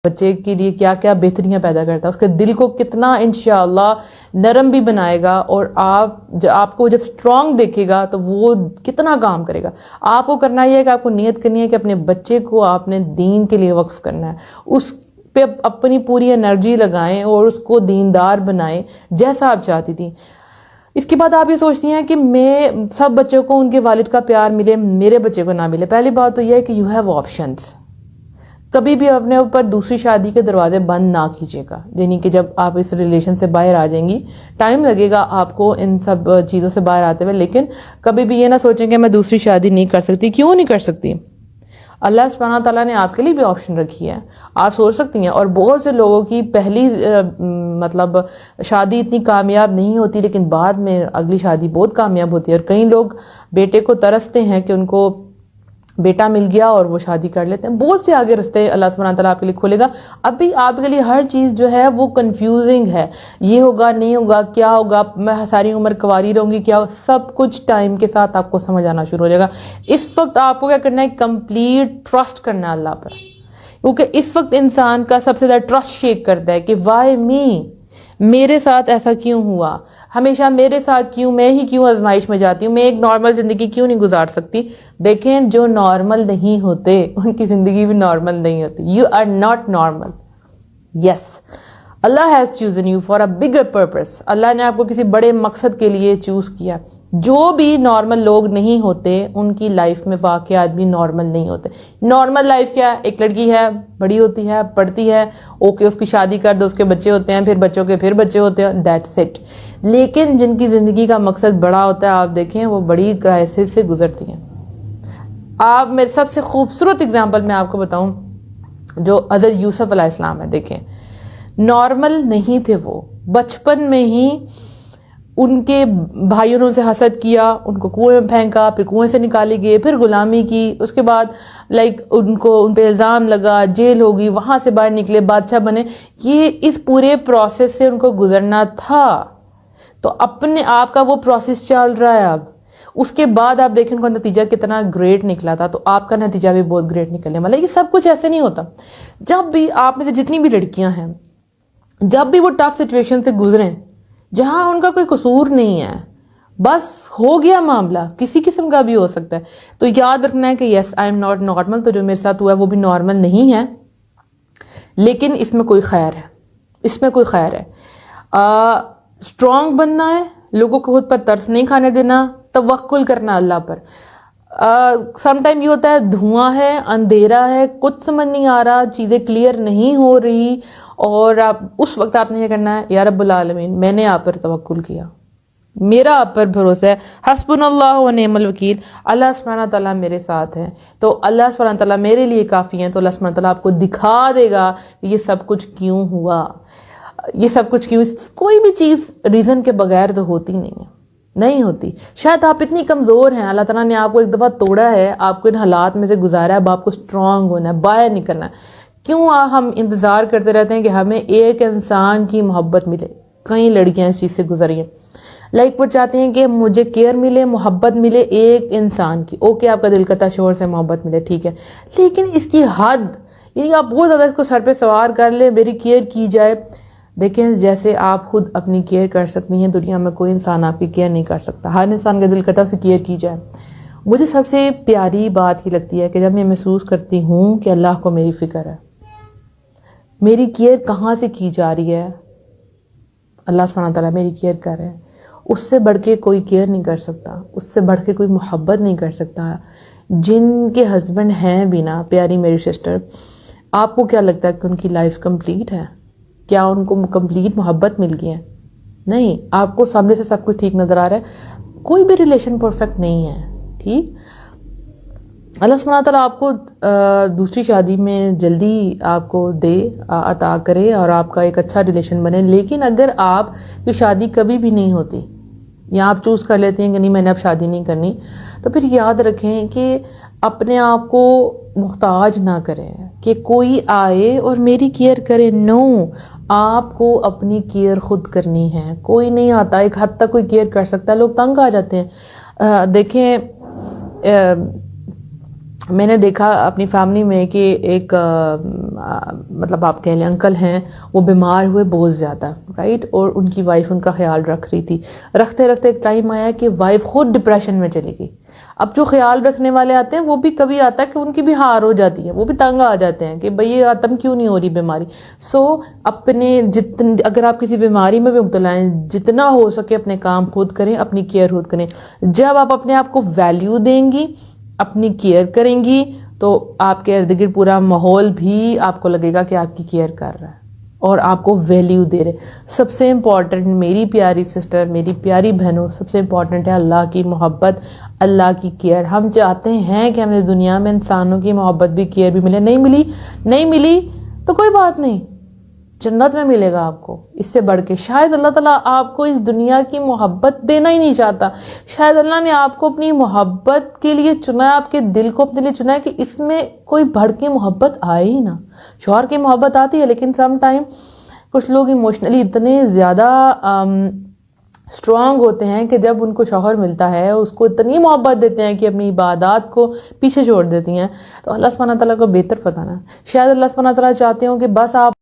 بچے کے لیے کیا کیا بہتریاں پیدا کرتا ہے، اس کے دل کو کتنا انشاءاللہ نرم بھی بنائے گا، اور آپ کو جب سٹرونگ دیکھے گا تو وہ کتنا کام کرے گا۔ آپ کو کرنا یہ ہے کہ آپ کو نیت کرنی ہے کہ اپنے بچے کو آپ نے دین کے لیے وقف کرنا ہے، اس پہ اپنی پوری انرجی لگائیں اور اس کو دیندار بنائیں جیسا آپ چاہتی تھی۔ اس کے بعد آپ یہ سوچتی ہیں کہ میں سب بچوں کو ان کے والد کا پیار ملے، میرے بچے کو نہ ملے۔ پہلی بات تو یہ ہے کہ یو ہیو آپشنز۔ کبھی بھی اپنے اوپر دوسری شادی کے دروازے بند نہ کیجیے گا، یعنی کہ جب آپ اس ریلیشن سے باہر آ جائیں گی، ٹائم لگے گا آپ کو ان سب چیزوں سے باہر آتے ہوئے، لیکن کبھی بھی یہ نہ سوچیں کہ میں دوسری شادی نہیں کر سکتی۔ کیوں نہیں کر سکتی؟ اللہ سبحانہ تعالیٰ نے آپ کے لیے بھی آپشن رکھی ہے، آپ سوچ سکتی ہیں۔ اور بہت سے لوگوں کی پہلی مطلب شادی اتنی کامیاب نہیں ہوتی، لیکن بعد میں اگلی شادی بہت کامیاب ہوتی ہے، اور کئی لوگ بیٹے کو ترستے ہیں کہ ان کو بیٹا مل گیا اور وہ شادی کر لیتے ہیں۔ بہت سے آگے رستے اللہ سبحانہ تعالیٰ آپ کے لیے کھولے گا۔ ابھی آپ کے لیے ہر چیز جو ہے وہ کنفیوزنگ ہے، یہ ہوگا نہیں ہوگا، کیا ہوگا، میں ساری عمر کنواری رہوں گی، کیا، سب کچھ ٹائم کے ساتھ آپ کو سمجھ آنا شروع ہو جائے گا۔ اس وقت آپ کو کیا کرنا ہے؟ کمپلیٹ ٹرسٹ کرنا ہے اللہ پر، کیونکہ اس وقت انسان کا سب سے زیادہ ٹرسٹ شیک کرتا ہے کہ وائی می، میرے ساتھ ایسا کیوں ہوا، ہمیشہ میرے ساتھ کیوں، میں ہی کیوں آزمائش میں جاتی ہوں، میں ایک نارمل زندگی کیوں نہیں گزار سکتی۔ دیکھیں، جو نارمل نہیں ہوتے ان کی زندگی بھی نارمل نہیں ہوتی۔ You are not normal. Yes, Allah has chosen you for a bigger purpose. Allah نے آپ کو کسی بڑے مقصد کے لیے چوز کیا۔ جو بھی نارمل لوگ نہیں ہوتے ان کی لائف میں واقعات بھی نارمل نہیں ہوتے۔ نارمل لائف کیا ہے؟ ایک لڑکی ہے، بڑی ہوتی ہے، پڑھتی ہے، اوکے، اس کی شادی کر دو، اس کے بچے ہوتے ہیں، پھر بچوں کے پھر بچے ہوتے ہیں، دیٹس اٹ۔ لیکن جن کی زندگی کا مقصد بڑا ہوتا ہے، آپ دیکھیں وہ بڑی کرائسس سے گزرتی ہیں۔ آپ میں سب سے خوبصورت اگزامپل میں آپ کو بتاؤں، جو حضرت یوسف علیہ السلام ہے، دیکھیں نارمل نہیں تھے وہ، بچپن میں ہی ان کے بھائیوں نے ان سے حسد کیا، ان کو کنویں میں پھینکا، پھر کنویں سے نکالے گئے، پھر غلامی کی، اس کے بعد ان پہ الزام لگا، جیل ہوگی، وہاں سے باہر نکلے، بادشاہ بنے۔ یہ اس پورے پروسیس سے ان کو گزرنا تھا، تو اپنے آپ کا وہ پروسیس چل رہا ہے اب۔ اس کے بعد آپ دیکھیں ان کا نتیجہ کتنا گریٹ نکلا تھا، تو آپ کا نتیجہ بھی بہت گریٹ نکلنے والا ہے۔ یہ سب کچھ ایسے نہیں ہوتا۔ جب بھی آپ میں سے جتنی بھی لڑکیاں ہیں، جب بھی وہ ٹف سچویشن سے گزریں جہاں ان کا کوئی قصور نہیں ہے، بس ہو گیا معاملہ، کسی قسم کا بھی ہو سکتا ہے، تو یاد رکھنا ہے کہ یس آئی ایم ناٹ نارمل، تو جو میرے ساتھ ہوا ہے وہ بھی نارمل نہیں ہے، لیکن اس میں کوئی خیر ہے، اس میں کوئی خیر ہے۔ اسٹرانگ بننا ہے، لوگوں کو خود پر ترس نہیں کھانے دینا، توکل کرنا اللہ پر۔ سم ٹائم یہ ہوتا ہے دھواں ہے، اندھیرا ہے، کچھ سمجھ نہیں آ رہا، چیزیں کلیئر نہیں ہو رہی، اور اس وقت آپ نے یہ کرنا ہے، یا رب العالمین میں نے آپ پر توکل کیا، میرا آپ پر بھروسہ ہے، حسبنا اللہ و نعم الوکیل، اللہ سبحانہ تعالیٰ میرے ساتھ ہے، تو اللہ سبحانہ تعالیٰ میرے لیے کافی ہیں، تو اللہ سبحانہ تعالیٰ آپ کو دکھا دے گا کہ یہ سب کچھ کیوں ہوا، یہ سب کچھ کیوں۔ کوئی بھی چیز ریزن کے بغیر تو ہوتی نہیں ہوتی۔ شاید آپ اتنی کمزور ہیں، اللہ تعالیٰ نے آپ کو ایک دفعہ توڑا ہے، آپ کو ان حالات میں سے گزارا ہے، اب آپ کو اسٹرانگ ہونا ہے، باہر نکلنا ہے۔ کیوں ہم انتظار کرتے رہتے ہیں کہ ہمیں ایک انسان کی محبت ملے؟ کئی لڑکیاں اس چیز سے گزری ہیں، وہ چاہتے ہیں کہ مجھے کیئر ملے، محبت ملے ایک انسان کی، اوکے آپ کا دل کرتا شوہر سے محبت ملے، ٹھیک ہے، لیکن اس کی حد، یعنی آپ بہت زیادہ اس کو سر پہ سوار کر لیں، میری کیئر کی جائے۔ دیکھیں، جیسے آپ خود اپنی کیئر کر سکتی ہیں، دنیا میں کوئی انسان آپ کی کیئر نہیں کر سکتا۔ ہر انسان کا دل کرتا ہے اسے کیئر کی جائے۔ مجھے سب سے پیاری بات یہ لگتی ہے کہ جب میں محسوس کرتی ہوں کہ اللہ کو میری فکر ہے، میری کیئر کہاں سے کی جا رہی ہے، اللہ سبحانہ تعالیٰ میری کیئر کر رہے ہیں، اس سے بڑھ کے کوئی کیئر نہیں کر سکتا، اس سے بڑھ کے کوئی محبت نہیں کر سکتا۔ جن کے ہسبینڈ ہیں بھی نا، پیاری میری سسٹر، آپ کو کیا لگتا ہے کہ ان کی لائف کمپلیٹ ہے؟ کیا ان کو کمپلیٹ محبت مل گئی ہے؟ نہیں، آپ کو سامنے سے سب کچھ ٹھیک نظر آ رہا ہے، کوئی بھی ریلیشن پرفیکٹ نہیں ہے، ٹھیک۔ اللہ سبحانہ تعالیٰ آپ کو دوسری شادی میں جلدی آپ کو دے، عطا کرے، اور آپ کا ایک اچھا ریلیشن بنے، لیکن اگر آپ کی شادی کبھی بھی نہیں ہوتی، یا آپ چوز کر لیتے ہیں کہ نہیں میں نے اب شادی نہیں کرنی، تو پھر یاد رکھیں کہ اپنے آپ کو محتاج نہ کریں کہ کوئی آئے اور میری کیئر کرے۔ نو، آپ کو اپنی کیئر خود کرنی ہے، کوئی نہیں آتا، ایک حد تک کوئی کیئر کر سکتا ہے، لوگ تنگ آ جاتے ہیں۔ دیکھیں میں نے دیکھا اپنی فیملی میں کہ ایک مطلب آپ کہہ لیں انکل ہیں، وہ بیمار ہوئے بہت زیادہ، رائٹ، اور ان کی وائف ان کا خیال رکھ رہی تھی، رکھتے رکھتے ایک ٹائم آیا کہ وائف خود ڈپریشن میں چلی گئی۔ اب جو خیال رکھنے والے آتے ہیں وہ بھی کبھی آتا ہے کہ ان کی بھی ہار ہو جاتی ہے، وہ بھی تنگ آ جاتے ہیں کہ بھئی یہ ختم کیوں نہیں ہو رہی بیماری۔ سو اپنے اگر آپ کسی بیماری میں بھی مبتلا ہیں، جتنا ہو سکے اپنے کام خود کریں، اپنی کیئر خود کریں۔ جب آپ اپنے آپ کو ویلیو دیں گی، اپنی کیئر کریں گی، تو آپ کے ارد گرد پورا ماحول بھی آپ کو لگے گا کہ آپ کی کیئر کر رہا ہے اور آپ کو ویلیو دے رہے۔ سب سے امپورٹنٹ میری پیاری سسٹر، میری پیاری بہنوں، سب سے امپورٹنٹ ہے اللہ کی محبت، اللہ کی کیئر۔ ہم چاہتے ہیں کہ ہمیں اس دنیا میں انسانوں کی محبت بھی کیئر بھی ملے، نہیں ملی تو کوئی بات نہیں، جنت میں ملے گا آپ کو اس سے بڑھ کے۔ شاید اللہ تعالیٰ آپ کو اس دنیا کی محبت دینا ہی نہیں چاہتا، شاید اللہ نے آپ کو اپنی محبت کے لیے چنا ہے، آپ کے دل کو اپنے لیے چنا ہے کہ اس میں کوئی بڑھ کے محبت آئے ہی نہ۔ شوہر کی محبت آتی ہے لیکن سم ٹائم کچھ لوگ ایموشنلی اتنے زیادہ اسٹرانگ ہوتے ہیں کہ جب ان کو شوہر ملتا ہے اس کو اتنی محبت دیتے ہیں کہ اپنی عبادات کو پیچھے چھوڑ دیتی ہیں۔ تو اللہ سبحانہ تعالیٰ کو بہتر پتہ نا، شاید اللہ سبحانہ تعالیٰ چاہتے ہوں کہ بس آپ